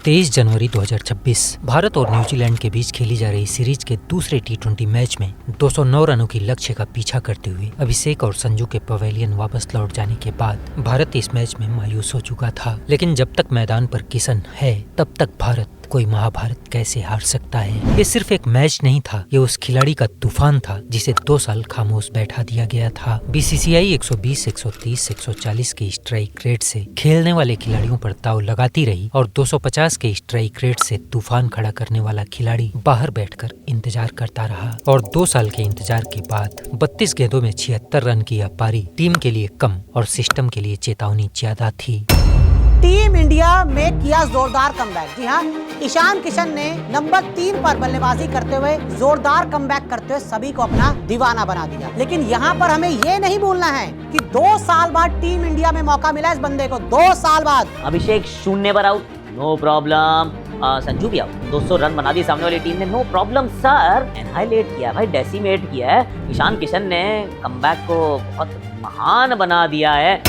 23 जनवरी 2026 भारत और न्यूजीलैंड के बीच खेली जा रही सीरीज के दूसरे टी20 मैच में 209 रनों की लक्ष्य का पीछा करते हुए अभिषेक और संजू के पवेलियन वापस लौट जाने के बाद भारत इस मैच में मायूस हो चुका था। लेकिन जब तक मैदान पर किशन है तब तक भारत कोई महाभारत कैसे हार सकता है। ये सिर्फ एक मैच नहीं था, ये उस खिलाड़ी का तूफान था जिसे 2 साल खामोश बैठा दिया गया था। बीसीसीआई 120, 130, 140 के स्ट्राइक रेट से खेलने वाले खिलाड़ियों पर दाव लगाती रही और 250 के स्ट्राइक रेट से तूफान खड़ा करने वाला खिलाड़ी बाहर बैठकर इंतजार करता रहा। और 2 साल के इंतजार के बाद 32 गेंदों में 76 रन की यह पारी टीम के लिए कम और सिस्टम के लिए चेतावनी ज्यादा थी। टीम इंडिया में किया जोरदार कमबैक। जी हाँ, ईशान किशन ने नंबर 3 पर बल्लेबाजी करते हुए जोरदार कमबैक करते हुए सभी को अपना दीवाना बना दिया। लेकिन यहाँ पर हमें ये नहीं भूलना है कि 2 साल बाद टीम इंडिया में मौका मिला इस बंदे को। 2 साल बाद अभिषेक 0 पर आउट, नो प्रॉब्लम। संजू भी आउट, 200 रन बना दी सामने वाली टीम ने, नो प्रॉब्लम सर। एनहाइलेट किया भाई, डेसिमेट किया है। ईशान किशन ने कमबैक को बहुत महान बना दिया है।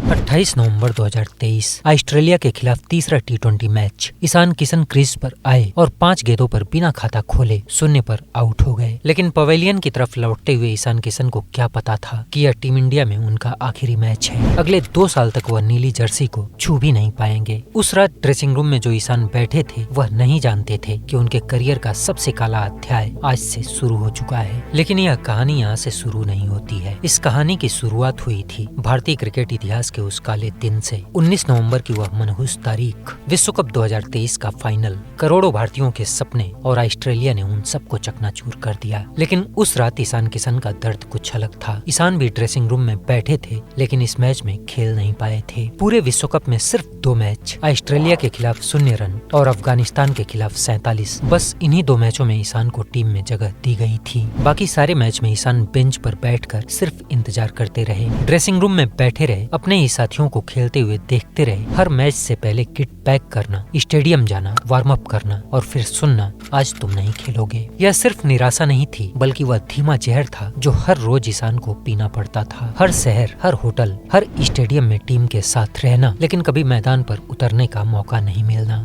28 नवंबर 2023 ऑस्ट्रेलिया के खिलाफ तीसरा टी20 मैच। ईशान किशन क्रीज पर आए और 5 गेंदों पर बिना खाता खोले 0 पर आउट हो गए। लेकिन पवेलियन की तरफ लौटते हुए ईशान किशन को क्या पता था कि यह टीम इंडिया में उनका आखिरी मैच है। अगले 2 साल तक वह नीली जर्सी को छू भी नहीं पाएंगे। उस रात ड्रेसिंग रूम में जो ईशान बैठे थे वह नहीं जानते थे कि उनके करियर का सबसे काला अध्याय आज से शुरू हो चुका है। लेकिन यह कहानी यहाँ से शुरू नहीं होती है। इस कहानी की शुरुआत हुई थी भारतीय क्रिकेट इतिहास के उस काले दिन से। 19 नवंबर की वह मनहूस तारीख, विश्व कप 2023 का फाइनल, करोड़ों भारतीयों के सपने और ऑस्ट्रेलिया ने उन सबको चकनाचूर कर दिया। लेकिन उस रात ईशान किशन का दर्द कुछ अलग था। ईशान भी ड्रेसिंग रूम में बैठे थे लेकिन इस मैच में खेल नहीं पाए थे। पूरे विश्व कप में सिर्फ 2 मैच, ऑस्ट्रेलिया के खिलाफ 0 रन और अफगानिस्तान के खिलाफ 47, बस इन्हीं 2 मैचों में ईशान को टीम में जगह दी गई थी। बाकी सारे मैच में ईशान बेंच पर बैठकर सिर्फ इंतजार करते रहे, ड्रेसिंग रूम में बैठे रहे, अपने ही साथियों को खेलते हुए देखते रहे। हर मैच से पहले किट पैक करना, स्टेडियम जाना, वार्म अप करना और फिर सुनना, आज तुम नहीं खेलोगे। यह सिर्फ निराशा नहीं थी बल्कि वह धीमा जहर था जो हर रोज ईशान को पीना पड़ता था। हर शहर, हर होटल, हर स्टेडियम में टीम के साथ रहना लेकिन कभी मैदान पर उतरने का मौका नहीं मिलना।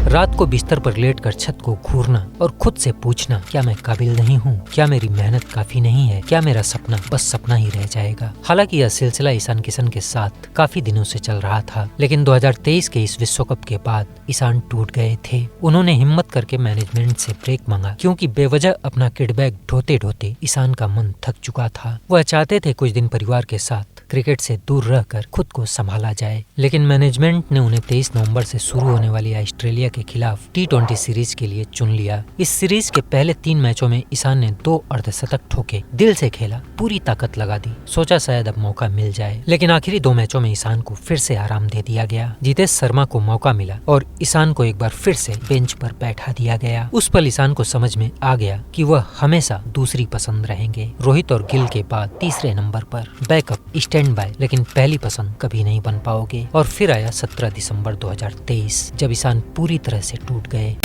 रात को बिस्तर पर लेटकर छत को घूरना और खुद से पूछना, क्या मैं काबिल नहीं हूँ? क्या मेरी मेहनत काफी नहीं है? क्या मेरा सपना बस सपना ही रह जाएगा? हालांकि यह सिलसिला ईशान किशन के साथ काफी दिनों से चल रहा था। लेकिन 2023 के इस विश्व कप के बाद ईशान टूट गए थे। उन्होंने हिम्मत करके मैनेजमेंट से ब्रेक मांगा क्योंकि बेवजह अपना किट बैग ढोते ढोते ईशान का मन थक चुका था। वह चाहते थे कुछ दिन परिवार के साथ क्रिकेट से दूर रहकर खुद को संभाला जाए। लेकिन मैनेजमेंट ने उन्हें 23 नवंबर से शुरू होने वाली ऑस्ट्रेलिया के खिलाफ टी20 सीरीज के लिए चुन लिया। इस सीरीज के पहले 3 मैचों में ईशान ने 2 अर्धशतक ठोके, दिल से खेला, पूरी ताकत लगा दी, सोचा शायद अब मौका मिल जाए। लेकिन आखिरी 2 मैचों में ईशान को फिर से आराम दे दिया गया। जितेश शर्मा को मौका मिला और ईशान को एक बार फिर से बेंच पर बैठा दिया गया। उस पल ईशान को समझ में आ गया कि वह हमेशा दूसरी पसंद रहेंगे। रोहित और गिल के बाद तीसरे नंबर पर बैकअप, स्टैंड बाय, लेकिन पहली पसंद कभी नहीं बन पाओगे। और फिर आया 17 दिसंबर 2023 जब ईशान पूरी तरह से टूट गए।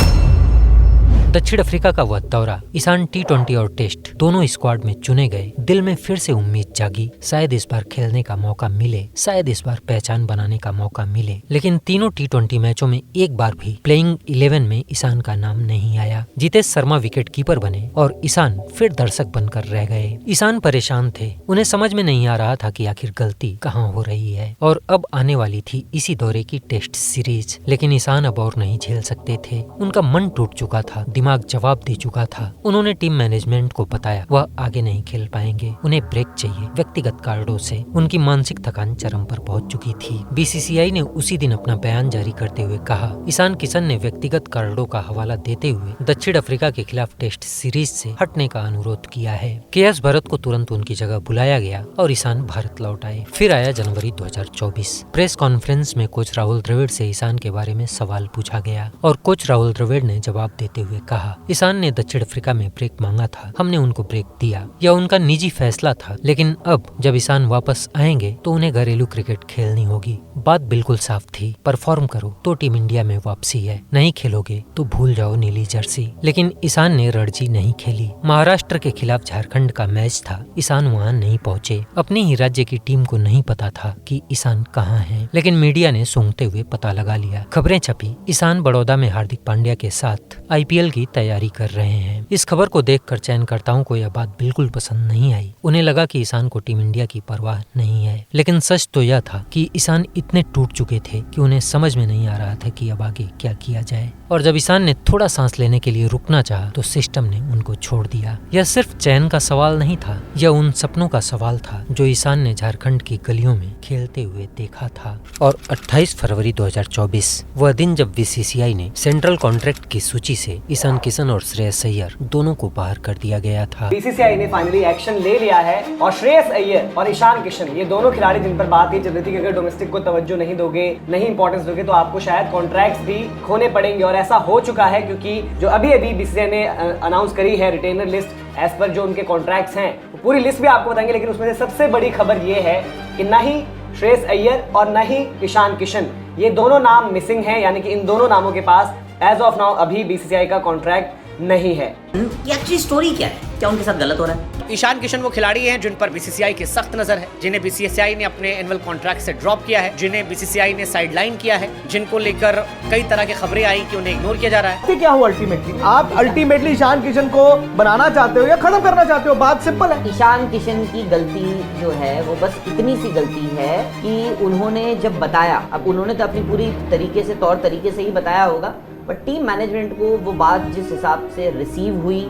दक्षिण अफ्रीका का वह दौरा, ईशान टी20 और टेस्ट दोनों स्क्वाड में चुने गए। दिल में फिर से उम्मीद जागी, शायद इस बार खेलने का मौका मिले, शायद इस बार पहचान बनाने का मौका मिले। लेकिन तीनों टी20 मैचों में एक बार भी प्लेइंग 11 में ईशान का नाम नहीं आया। जितेश शर्मा विकेट कीपर बने और ईशान फिर दर्शक बनकर रह गए। ईशान परेशान थे, उन्हें समझ में नहीं आ रहा था कि आखिर गलती कहाँ हो रही है। और अब आने वाली थी इसी दौरे की टेस्ट सीरीज। लेकिन ईशान अब और नहीं झेल सकते थे, उनका मन टूट चुका था, दिमाग जवाब दे चुका था। उन्होंने टीम मैनेजमेंट को बताया वह आगे नहीं खेल पाएंगे, उन्हें ब्रेक चाहिए व्यक्तिगत कारणों से। उनकी मानसिक थकान चरम पर पहुंच चुकी थी। बीसीसीआई ने उसी दिन अपना बयान जारी करते हुए कहा, ईशान किशन ने व्यक्तिगत कारणों का हवाला देते हुए दक्षिण अफ्रीका के खिलाफ टेस्ट सीरीज से हटने का अनुरोध किया है। केएस भरत को तुरंत उनकी जगह बुलाया गया और ईशान भारत लौट आए। फिर आया जनवरी 2024। प्रेस कॉन्फ्रेंस में कोच राहुल द्रविड़ से ईशान के बारे में सवाल पूछा गया और कोच राहुल द्रविड़ ने जवाब देते हुए कहा, कहा, ईशान ने दक्षिण अफ्रीका में ब्रेक मांगा था, हमने उनको ब्रेक दिया। यह उनका निजी फैसला था, लेकिन अब जब ईशान वापस आएंगे तो उन्हें घरेलू क्रिकेट खेलनी होगी। बात बिल्कुल साफ थी, परफॉर्म करो तो टीम इंडिया में वापसी है, नहीं खेलोगे तो भूल जाओ नीली जर्सी। लेकिन ईशान ने रणजी नहीं खेली। महाराष्ट्र के खिलाफ झारखंड का मैच था, ईशान वहाँ नहीं पहुँचे। अपनी ही राज्य की टीम को नहीं पता था कि ईशान कहाँ है, लेकिन मीडिया ने सूंघते हुए पता लगा लिया। खबरें छपी, ईशान बड़ौदा में हार्दिक पांड्या के साथ IPL की तैयारी कर रहे हैं। इस खबर को देखकर चयनकर्ताओं को यह बात बिल्कुल पसंद नहीं आई। उन्हें लगा कि ईशान को टीम इंडिया की परवाह नहीं है, लेकिन सच तो यह था कि ईशान इतने टूट चुके थे कि उन्हें समझ में नहीं आ रहा था कि अब आगे क्या किया जाए। और जब ईशान ने थोड़ा सांस लेने के लिए रुकना चाहा तो सिस्टम ने उनको छोड़ दिया। यह सिर्फ चयन का सवाल नहीं था, यह उन सपनों का सवाल था जो ईशान ने झारखंड की गलियों में खेलते हुए देखा था। और 28 फरवरी 2024 वह दिन जब BCCI ने सेंट्रल कॉन्ट्रैक्ट की सूची से ईशान किशन और श्रेयस अय्यर दोनों को बाहर कर दिया गया था। BCCI ने फाइनली एक्शन ले लिया है और श्रेयस अय्यर और ईशान किशन ये दोनों खिलाड़ी जिन पर बात की चल रही थी कि अगर डोमेस्टिक को तवज्जो नहीं दोगे, नहीं इंपॉर्टेंस दोगे तो आपको शायद कॉन्ट्रैक्ट्स भी खोने पड़ेंगे। और ऐसा हो चुका है, क्योंकि जो अभी BCCI ने अनाउंस करी है रिटेनर लिस्ट एज पर जो उनके कॉन्ट्रैक्ट्स हैं, पूरी लिस्ट भी आपको बताएंगे। लेकिन उसमें से सबसे बड़ी खबर ये है कि न ही श्रेयस अय्यर और न ही ईशान किशन, ये दोनों नाम मिसिंग हैं, यानी कि इन दोनों नामों के पास एज ऑफ नाउ अभी BCCI का कॉन्ट्रैक्ट नहीं है। ये एक्चुअली स्टोरी क्या है, क्या उनके साथ गलत हो रहा है? ईशान किशन वो खिलाड़ी हैं जिन पर BCCI की सख्त नजर है, जिन्हें BCCI ने अपने एनुअल कॉन्ट्रैक्ट से ड्रॉप किया है, जिन्हें BCCI ने साइडलाइन किया है, जिनको लेकर कई तरह की खबरें आई कि उन्हें इग्नोर किया जा रहा है। क्या हुआ अल्टीमेटली? आप अल्टीमेटली ईशान किशन को बनाना चाहते हो या खत्म करना चाहते हो? बात सिंपल है। ईशान किशन की गलती जो है वो बस इतनी सी गलती है कि उन्होंने जब बताया, अब उन्होंने तो अपनी पूरी तरीके से तौर तरीके से ही बताया होगा, बट टीम मैनेजमेंट को वो बात जिस हिसाब से रिसीव हुई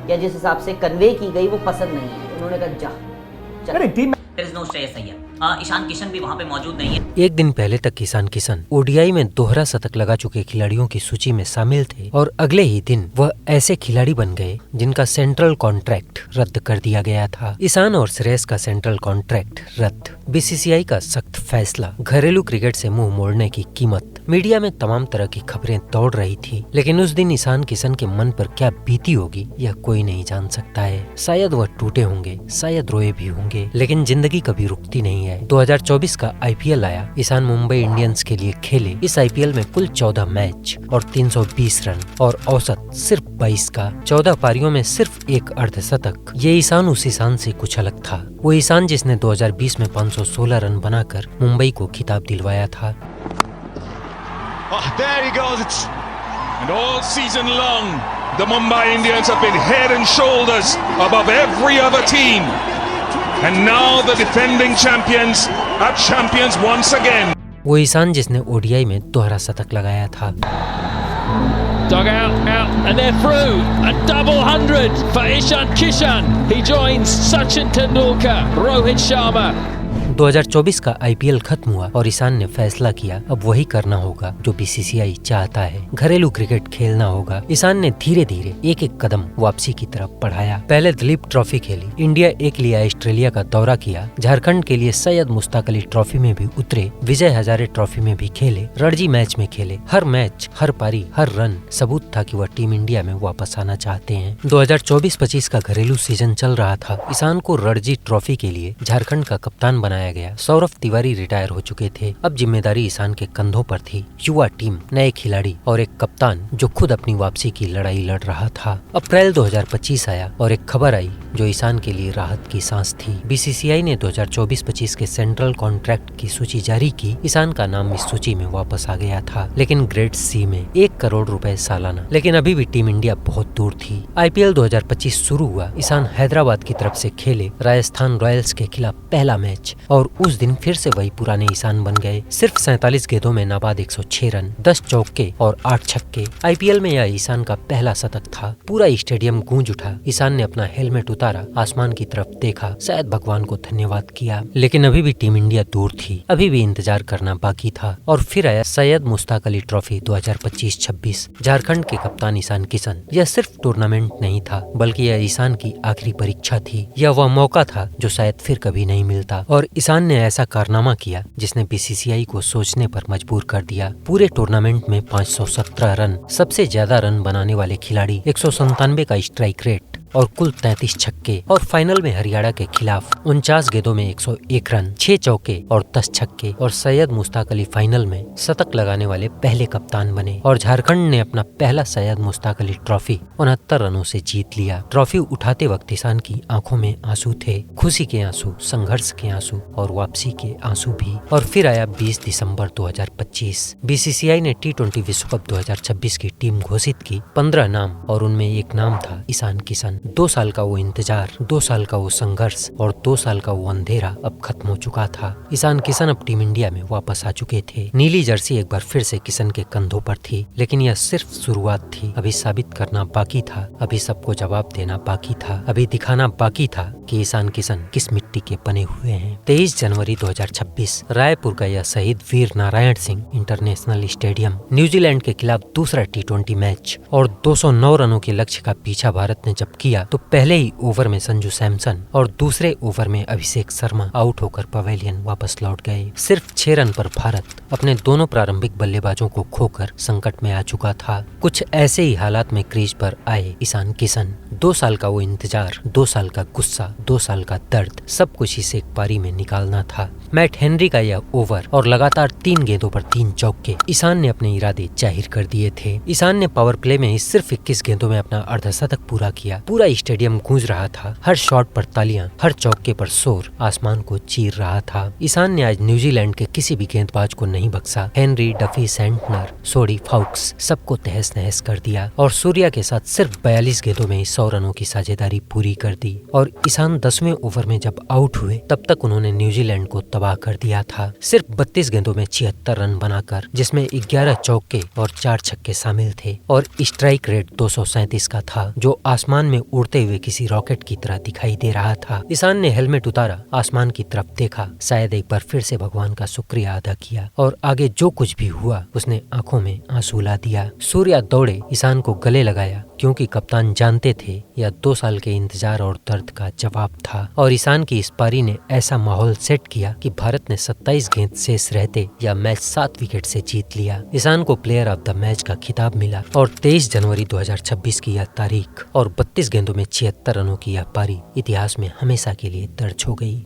या जिस हिसाब से कन्वे की गई वो पसंद नहीं है। उन्होंने कहा जा चल। There is no Shreyas Iyer, Ishan Kishan भी वहाँ पे मौजूद नहीं है। एक दिन पहले तक ईशान किशन ODI में दोहरा शतक लगा चुके खिलाड़ियों की सूची में शामिल थे और अगले ही दिन वह ऐसे खिलाड़ी बन गए जिनका सेंट्रल कॉन्ट्रैक्ट रद्द कर दिया गया था। ईशान और श्रेयस का सेंट्रल कॉन्ट्रैक्ट रद्द, BCCI का सख्त फैसला, घरेलू क्रिकेट से मुंह मोड़ने की कीमत। मीडिया में तमाम तरह की खबरें दौड़ रही थी, लेकिन उस दिन ईशान किशन के मन पर क्या बीती होगी यह कोई नहीं जान सकता है। शायद वह टूटे होंगे, शायद रोए भी होंगे, लेकिन जिंदगी कभी रुकती नहीं है। 2024 का IPL आया, ईशान मुंबई इंडियंस के लिए खेले। इस IPL में कुल 14 मैच और 320 रन और औसत सिर्फ 22 का। 14 पारियों में सिर्फ एक अर्धशतक। ये ईशान उस ईशान से कुछ अलग था, वो ईशान जिसने 2020 में 516 रन बनाकर मुंबई को खिताब दिलवाया था। Oh, there he goes. And all season long, the Mumbai Indians have been head and shoulders above every other team. And now the defending champions are champions once again. वो ईशान जिसने ODI में दोहरा शतक लगाया था। Dug out, and they're through. A double 100 for Ishan Kishan. He joins Sachin Tendulkar, Rohit Sharma. 2024 का IPL खत्म हुआ और ईशान ने फैसला किया अब वही करना होगा जो BCCI चाहता है, घरेलू क्रिकेट खेलना होगा। ईशान ने धीरे धीरे एक एक कदम वापसी की तरफ बढ़ाया। पहले दिलीप ट्रॉफी खेली, इंडिया ए के लिए ऑस्ट्रेलिया का दौरा किया, झारखंड के लिए सैयद मुश्ताक अली ट्रॉफी में भी उतरे, विजय हजारे ट्रॉफी में भी खेले, रणजी मैच में खेले। हर मैच, हर पारी, हर रन सबूत था कि वह टीम इंडिया में वापस आना चाहते हैं। 2024-25 का घरेलू सीजन चल रहा था। ईशान को रणजी ट्रॉफी के लिए झारखंड का कप्तान बनाया गया। सौरभ तिवारी रिटायर हो चुके थे, अब जिम्मेदारी ईशान के कंधों पर थी। युवा टीम, नए खिलाड़ी और एक कप्तान जो खुद अपनी वापसी की लड़ाई लड़ रहा था। अप्रैल 2025 आया और एक खबर आई जो ईशान के लिए राहत की सांस थी। BCCI ने 2024-25 के सेंट्रल कॉन्ट्रैक्ट की सूची जारी की। ईशान का नाम इस सूची में वापस आ गया था, लेकिन ग्रेड C में 1 करोड़ रुपए सालाना। लेकिन अभी भी टीम इंडिया बहुत दूर थी। IPL 2025 शुरू हुआ। ईशान हैदराबाद की तरफ से खेले, राजस्थान रॉयल्स के खिलाफ पहला मैच, और उस दिन फिर से वही पुराने ईशान बन गए। सिर्फ 47 गेंदों में नाबाद 106 रन, 10 चौके और 8 छक्के। IPL में यह ईशान का पहला शतक था। पूरा स्टेडियम गूंज उठा। ईशान ने अपना हेलमेट उतार उतारा, आसमान की तरफ देखा, शायद भगवान को धन्यवाद किया। लेकिन अभी भी टीम इंडिया दूर थी, अभी भी इंतजार करना बाकी था। और फिर आया सैयद मुश्ताक अली ट्रॉफी 2025-26। झारखंड के कप्तान ईशान किशन। यह सिर्फ टूर्नामेंट नहीं था, बल्कि यह ईशान की आखिरी परीक्षा थी। यह वह मौका था जो शायद फिर कभी नहीं मिलता। और ईशान ने ऐसा कारनामा किया जिसने बीसीसीआई को सोचने पर मजबूर कर दिया। पूरे टूर्नामेंट में 517 रन, सबसे ज्यादा रन बनाने वाले खिलाड़ी, 197 का स्ट्राइक रेट और कुल 33 छक्के। और फाइनल में हरियाणा के खिलाफ 49 गेंदों में 101 रन, 6 चौके और 10 छक्के। और सैयद मुश्ताक अली फाइनल में शतक लगाने वाले पहले कप्तान बने। और झारखंड ने अपना पहला सैयद मुश्ताक अली ट्रॉफी 69 रनों से जीत लिया। ट्रॉफी उठाते वक्त ईशान की आंखों में आंसू थे, खुशी के आंसू, संघर्ष के आंसू और वापसी के आंसू भी। और फिर आया 20 दिसंबर 2025। बीसीसीआई ने T20 विश्व कप 2026 की टीम घोषित की। 15 नाम और उनमें एक नाम था ईशान किशन। 2 साल का वो इंतजार, 2 साल का वो संघर्ष और 2 साल का वो अंधेरा अब खत्म हो चुका था। ईशान किशन अब टीम इंडिया में वापस आ चुके थे। नीली जर्सी एक बार फिर से किशन के कंधों पर थी, लेकिन यह सिर्फ शुरुआत थी। अभी साबित करना बाकी था, अभी सबको जवाब देना बाकी था, अभी दिखाना बाकी था कि ईशान किशन किस मिट्टी के बने हुए हैं। 23 जनवरी 2026 रायपुर का यह शहीद Veer Narayan Singh international stadium. New Zealand के खिलाफ दूसरा T20 मैच और 209 रनों के लक्ष्य का पीछा भारत ने जब किया तो पहले ही ओवर में संजू सैमसन और दूसरे ओवर में अभिषेक शर्मा आउट होकर पवेलियन वापस लौट गए। सिर्फ 6 रन पर भारत अपने दोनों प्रारंभिक बल्लेबाजों को खोकर संकट में आ चुका था। कुछ ऐसे ही हालात में क्रीज पर आए ईशान किशन। 2 साल का वो इंतजार, 2 साल का गुस्सा, 2 साल का दर्द, सब कुछ इस एक पारी में निकालना था। मैट हेनरी का यह ओवर और लगातार 3 गेंदों पर 3 चौके ईशान ने अपने इरादे जाहिर कर दिए थे। ईशान ने पावर प्ले में ही सिर्फ 21 गेंदों में अपना अर्धशतक पूरा किया। पूरा स्टेडियम गूंज रहा था, हर शॉट पर तालियां, हर चौके पर शोर आसमान को चीर रहा था। ईशान ने आज न्यूजीलैंड के किसी भी गेंदबाज को नहीं बख्शा। हेनरी, डफी, सेंटनर, सोडी, फाउक्स सबको तहस नहस कर दिया। और सूर्या के साथ सिर्फ 42 गेंदों में 100 रनों की साझेदारी पूरी कर दी। और ईशान 10वें ओवर में जब आउट हुए तब तक उन्होंने न्यूजीलैंड को तबाह कर दिया था। सिर्फ 32 गेंदों में 76 रन बनाकर, जिसमें 11 चौके और 4 छक्के शामिल थे। और स्ट्राइक रेट 237 का था, जो आसमान में उड़ते हुए किसी रॉकेट की तरह दिखाई दे रहा था। ईशान ने हेलमेट उतारा, आसमान की तरफ देखा, शायद एक बार फिर से भगवान का शुक्रिया अदा किया। और आगे जो कुछ भी हुआ उसने आंखों में आंसू ला दिया। सूर्या दौड़े, ईशान को गले लगाया, क्योंकि कप्तान जानते थे यह 2 साल के इंतजार और दर्द का जवाब था। और ईशान की इस पारी ने ऐसा माहौल सेट किया कि भारत ने 27 गेंद शेष रहते यह मैच 7 विकेट से जीत लिया। ईशान को प्लेयर ऑफ द मैच का खिताब मिला। और 23 जनवरी 2026 की यह तारीख और 32 गेंदों में 76 रनों की यह पारी इतिहास में हमेशा के लिए दर्ज हो गई।